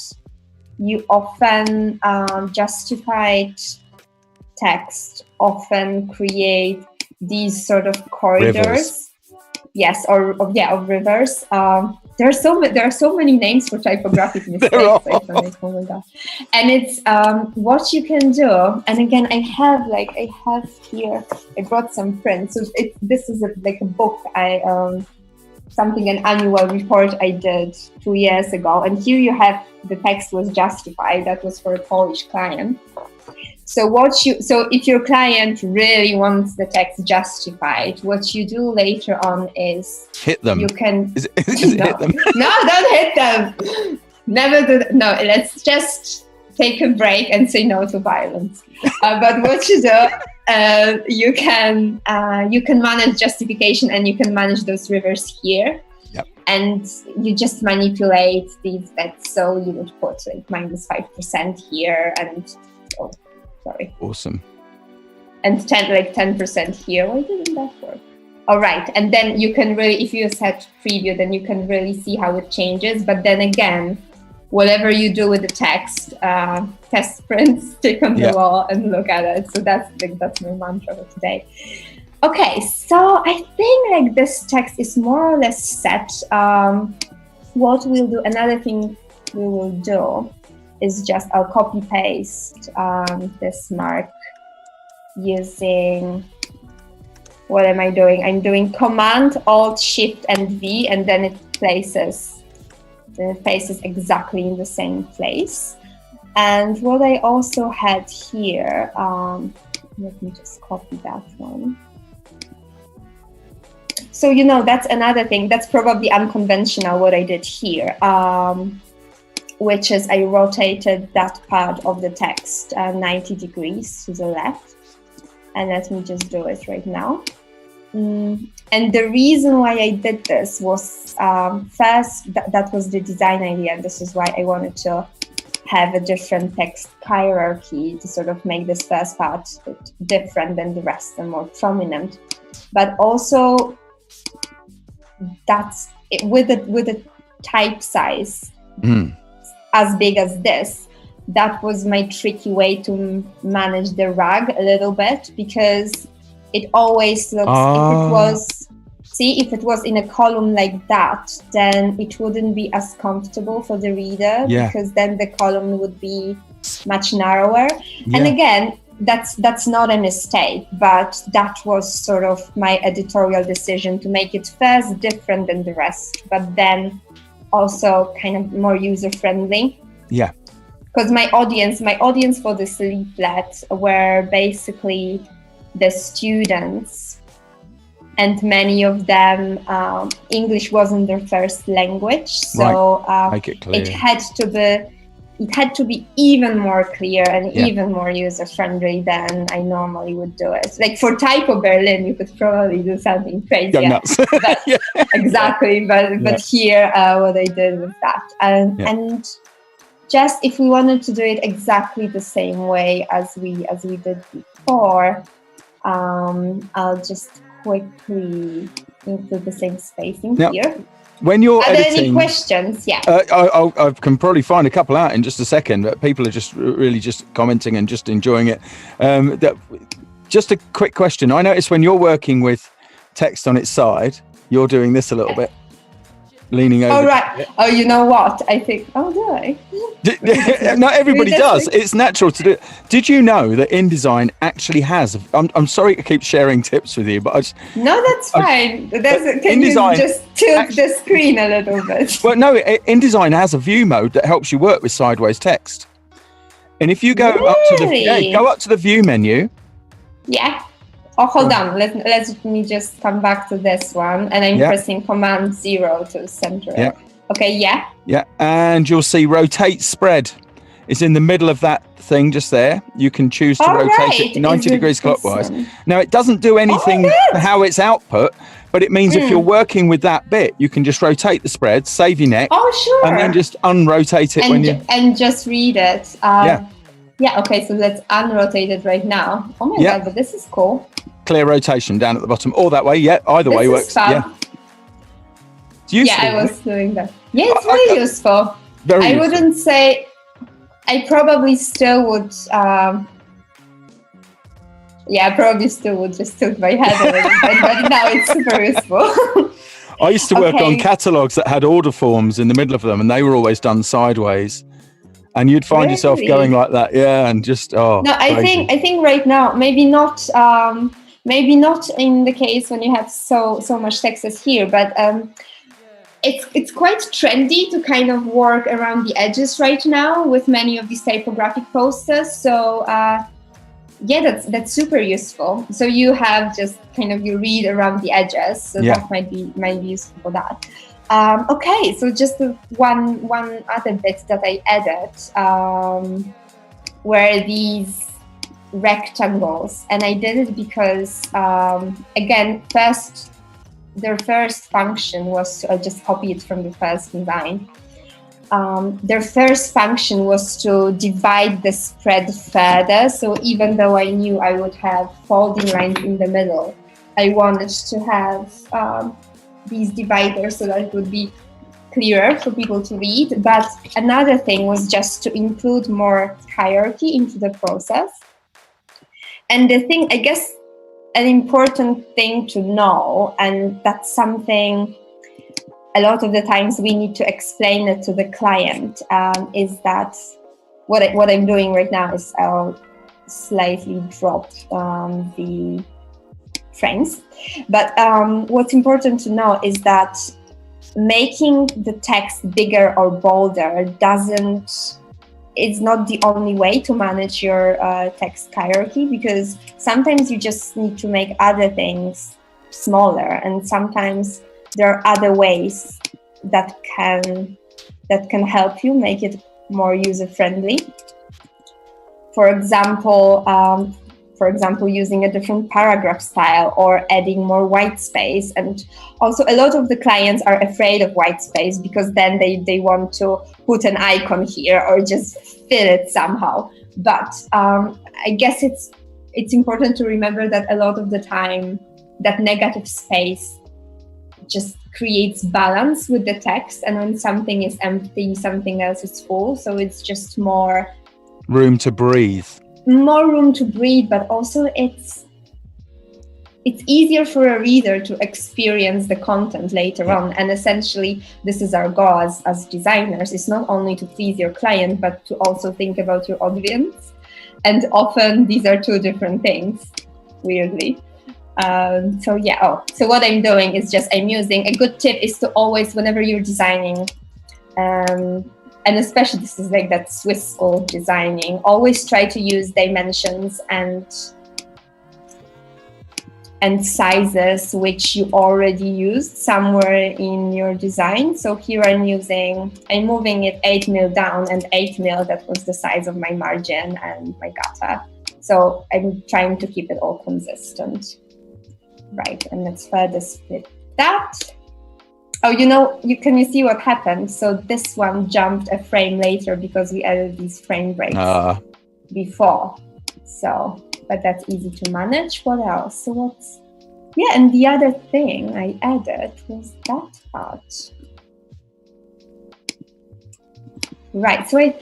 you often justified text often create these sort of corridors. Rivers. Yes, or rivers. There are so many names for typographic mistakes. Oh my god! And it's what you can do. And again, I have here. I brought some prints. So this is like a book. An annual report I did 2 years ago. And here you have the text was justified. That was for a Polish client. So if your client really wants the text justified, what you do later on is hit them. You can is it hit them? No, don't hit them. Never do that. No, let's just take a break and say no to violence. But what you do, you can manage justification and you can manage those rivers here. Yep. And you just manipulate these bits. So you would put like -5% here and. Sorry. Awesome. And 10% here. Why didn't that work? All right. And then you can really, if you set preview, then you can really see how it changes. But then again, whatever you do with the text, test print, stick on the wall and look at it. So that's my mantra for today. Okay. So I think like this text is more or less set. What we'll do, another thing we will do is I'll copy paste this mark using, what am I doing? I'm doing Command, Alt, Shift, and V, and then it places exactly in the same place. And what I also had here, let me just copy that one. So, that's another thing, that's probably unconventional what I did here. Which is I rotated that part of the text 90 degrees to the left. And let me just do it right now. And the reason why I did this was first, that was the design idea. And this is why I wanted to have a different text hierarchy to sort of make this first part different than the rest and more prominent. But also that's it, with the type size. As big as this, that was my tricky way to manage the rag a little bit, because it always looks, if it was in a column like that, then it wouldn't be as comfortable for the reader, because then the column would be much narrower. And again, that's not a mistake, but that was sort of my editorial decision to make it first different than the rest, but then also kind of more user-friendly. Yeah. Because my audience for this leaflet were basically the students, and many of them English wasn't their first language, so make it clear. It had to be even more clear and even more user-friendly than I normally would do it. Like for Typo Berlin, you could probably do something crazy. Go nuts. But, exactly. But here, what I did was that. And just if we wanted to do it exactly the same way as we did before, I'll just quickly include the same spacing here. When you're Are editing, there any questions? Yeah. I can probably find a couple out in just a second, but people are just really just commenting and just enjoying it. Just a quick question. I noticed when you're working with text on its side, you're doing this a little bit, leaning over. Oh, right. Oh, you know what? I think, do I? Not everybody does. It's natural to do. Did you know that InDesign actually has, I'm sorry to keep sharing tips with you, but no, that's fine. Can you just tilt the screen a little bit? Well, no, InDesign has a view mode that helps you work with sideways text. And if you go up to the view menu. Yeah. Oh, hold on. Let me just come back to this one. And I'm pressing Command 0 to center it. Okay, yeah. Yeah, and you'll see rotate spread. It's in the middle of that thing just there. You can choose to rotate it 90 degrees clockwise. Now, it doesn't do anything how it's output, but it means if you're working with that bit, you can just rotate the spread, save your neck. Oh, sure. And then just unrotate it and just read it. Yeah, okay, so let's unrotate it right now. Oh my God, but this is cool. Clear rotation down at the bottom, or that way. Yeah, either way works. Fun. It's useful, I was doing that. Yeah, it's very useful. Very I useful. wouldn't say I probably still would. I probably still would just tilt my head a little bit, but now it's super useful. I used to work on catalogs that had order forms in the middle of them, and they were always done sideways. And you'd find yourself going like that, and just No, I think right now maybe not in the case when you have so much text as here, but it's quite trendy to kind of work around the edges right now with many of these typographic posters. So that's super useful. So you have just kind of you read around the edges, so that might be useful for that. Okay, so just one other bit that I added were these rectangles, and I did it because again, their first function was to, I'll just copy it from the first design. Their first function was to divide the spread further. So even though I knew I would have folding lines in the middle, I wanted to have these dividers so that it would be clearer for people to read. But another thing was just to include more hierarchy into the process. And the thing, I guess, an important thing to know, and that's something a lot of the times we need to explain it to the client, is that what I'm doing right now is I'll slightly drop the frames. But what's important to know is that making the text bigger or bolder it's not the only way to manage your text hierarchy, because sometimes you just need to make other things smaller, and sometimes there are other ways that can help you make it more user-friendly. For example, using a different paragraph style or adding more white space. And also a lot of the clients are afraid of white space because then they want to put an icon here or just fill it somehow. But I guess it's important to remember that a lot of the time that negative space just creates balance with the text, and when something is empty, something else is full. So it's just more room to breathe. But also it's easier for a reader to experience the content later on. And essentially, this is our goal as designers. It's not only to please your client, but to also think about your audience. And often these are two different things, weirdly. So what I'm doing is just I'm using a good tip is to always, whenever you're designing, and especially this is like that Swiss school designing, always try to use dimensions and sizes which you already used somewhere in your design. So here I'm moving it 8 mil down and 8 mil. That was the size of my margin and my gutter. So I'm trying to keep it all consistent. Right, and let's further split that. Oh, can you see what happened? So this one jumped a frame later because we added these frame breaks before. So, but that's easy to manage. What else? So and the other thing I added was that part. Right, so I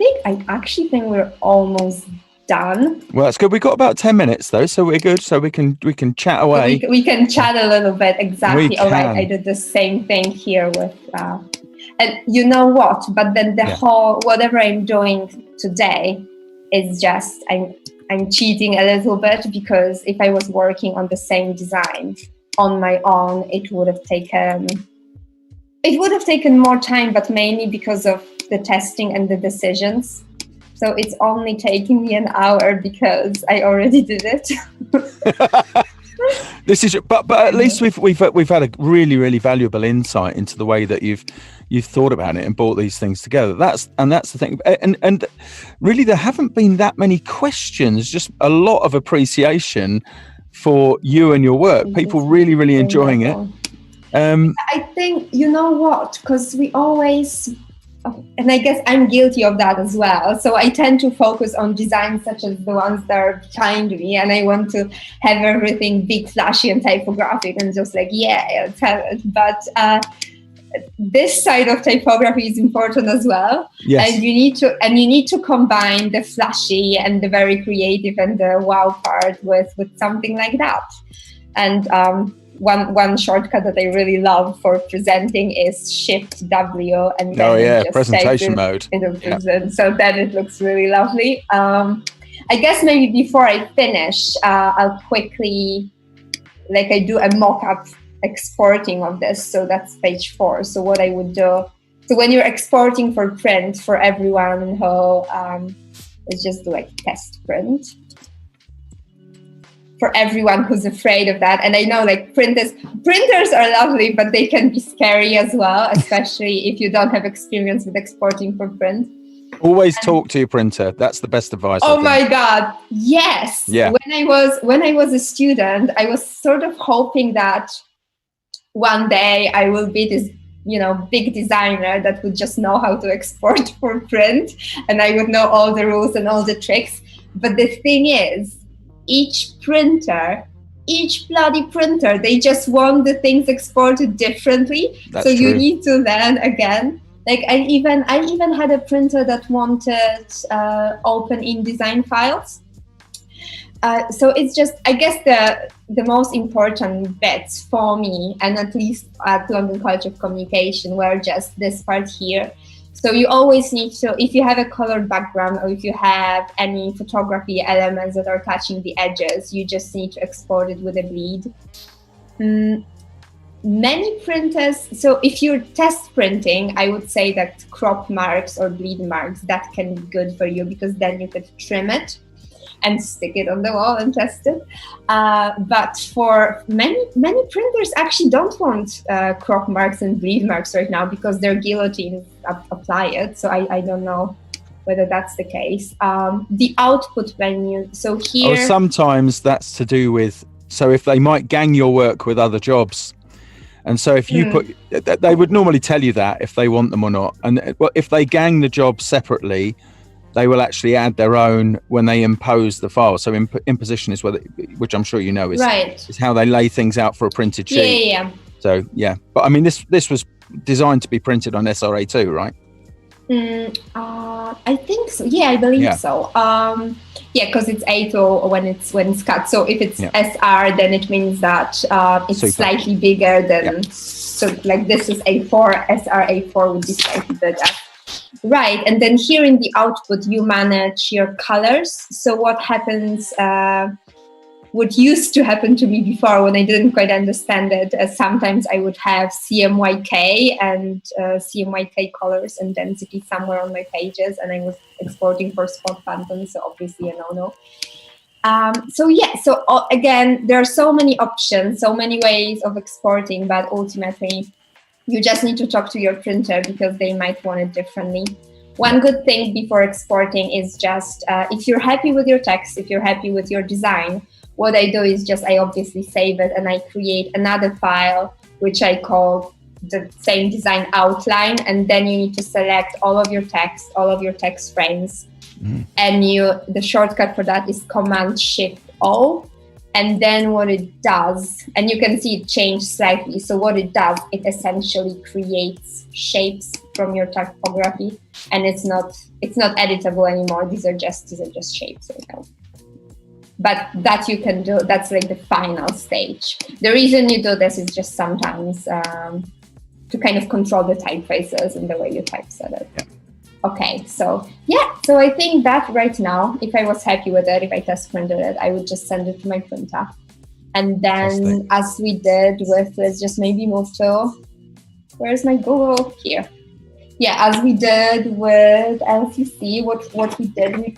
actually think we're almost done. Well, that's good. We've got about 10 minutes though, so we're good. So we can chat away. We can chat a little bit. Exactly. All right. I did the same thing here with, and you know what? But then the whole whatever I'm doing today is just I'm cheating a little bit, because if I was working on the same design on my own, it would have taken more time, but mainly because of the testing and the decisions. So it's only taking me an hour because I already did it. This is, but at least we've had a really, really valuable insight into the way that you've thought about it and brought these things together. That's the thing. And really, there haven't been that many questions. Just a lot of appreciation for you and your work. People really, really enjoying it. I think because we always. And I guess I'm guilty of that as well. So I tend to focus on designs such as the ones that are behind me, and I want to have everything big, flashy, and typographic, and just let's have it. But this side of typography is important as well. Yes. And you need to combine the flashy and the very creative and the wow part with something like that. And one shortcut that I really love for presenting is Shift W, and then just presentation mode. So then it looks really lovely. I guess maybe before I finish, I'll quickly, like, I do a mock-up exporting of this. So that's page 4. So what I would do, so when you're exporting for print, for everyone who, let's just do like test print. For everyone who's afraid of that. And I know, like, printers are lovely, but they can be scary as well, especially if you don't have experience with exporting for print. Always talk to your printer. That's the best advice. Oh my God. Yes. Yeah. When I was a student, I was sort of hoping that one day I will be this, big designer that would just know how to export for print, and I would know all the rules and all the tricks. But the thing is, each bloody printer, they just want the things exported differently. That's so you true. need to learn again. Like I even had a printer that wanted open InDesign files. So it's just, I guess the most important bits for me, and at least at London College of Communication, were just this part here. So you always need to, if you have a colored background or if you have any photography elements that are touching the edges, you just need to export it with a bleed. Many printers, so if you're test printing, I would say that crop marks or bleed marks, that can be good for you, because then you could trim it and stick it on the wall and test it. But for many printers actually don't want crop marks and bleed marks right now, because their guillotines apply it. So I don't know whether that's the case. The output menu, so here... sometimes that's to do with, so if they might gang your work with other jobs. And so if you put, they would normally tell you that if they want them or not. And if they gang the job separately, they will actually add their own when they impose the file. So imposition is which I'm sure you know is how they lay things out for a printed sheet. Yeah. So yeah, but I mean this was designed to be printed on SRA2, right? I think so. Yeah, I believe so. Because it's A2 when it's cut. So if it's SR, then it means that it's slightly bigger than. So like this is A4, SR A4 would be slightly bigger. Right, and then here in the output, you manage your colors. So what happens, what used to happen to me before when I didn't quite understand it, sometimes I would have CMYK and CMYK colors and density somewhere on my pages, and I was exporting for spot phantom, so obviously a no-no. So again, there are so many options, so many ways of exporting, but ultimately, you just need to talk to your printer because they might want it differently. One good thing before exporting is just, if you're happy with your text, if you're happy with your design, what I do is just, I obviously save it and I create another file, which I call the same design outline. And then you need to select all of your text frames. And the shortcut for that is Command-Shift-O. And then what it does, and you can see it change slightly. So what it does, it essentially creates shapes from your typography, and it's not editable anymore. These are just shapes right now. But that you can do. That's like the final stage. The reason you do this is just sometimes to kind of control the typefaces and the way you typeset it. Yeah. Okay, so I think that right now, if I was happy with it, if I test printed it, I would just send it to my printer. And then as we did with, let's just maybe move to, where's my Google? Here. Yeah, as we did with LCC, what we did, we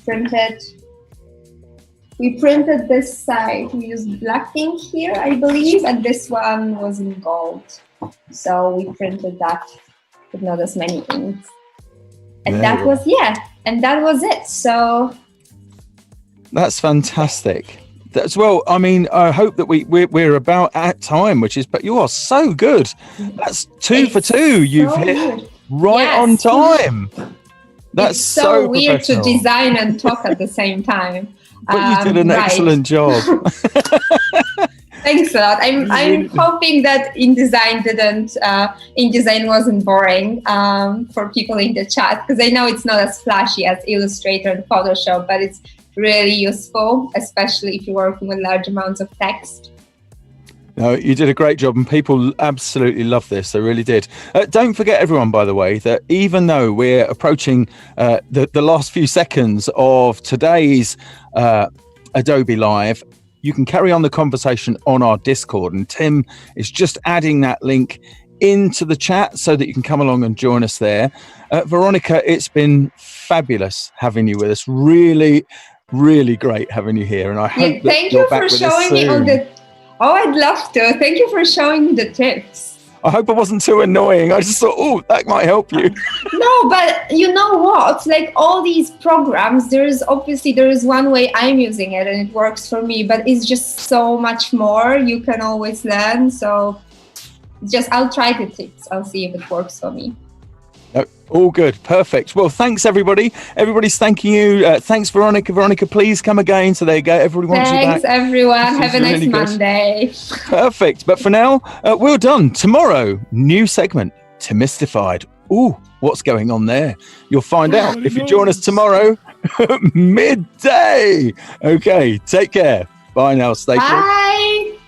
printed this side. We used black ink here, I believe, and this one was in gold. So we printed that with not as many inks. And that was it. So that's fantastic. That's I mean, I hope that we're about at time, but you are so good. That's 2 for 2. You've hit on time. That's it's so weird to professional. Design and talk at the same time. But you did an excellent job. Thanks a lot. I'm hoping that InDesign wasn't boring for people in the chat, because I know it's not as flashy as Illustrator and Photoshop, but it's really useful, especially if you're working with large amounts of text. No, you did a great job, and people absolutely love this. They really did. Don't forget, everyone, by the way, that even though we're approaching the last few seconds of today's Adobe Live, you can carry on the conversation on our Discord, and Tim is just adding that link into the chat so that you can come along and join us there. Weronika, it's been fabulous having you with us. Really, really great having you here, and I hope thank you for showing me all the. Oh, I'd love to. Thank you for showing me the tips. I hope it wasn't too annoying. I just thought, oh, that might help you. No, but you know what? Like all these programs, there is one way I'm using it and it works for me, but it's just so much more. You can always learn. So I'll try the tips. I'll see if it works for me. All good. Perfect. Well, thanks, everybody. Everybody's thanking you. Thanks, Weronika. Weronika, please come again. So there you go. Everybody wants you back. Thanks, everyone. Have a nice Monday. Perfect. But for now, we're done. Tomorrow, new segment, Timistified. Ooh, what's going on there? You'll find out if you join us tomorrow, midday. Okay, take care. Bye now. Stay safe. Bye.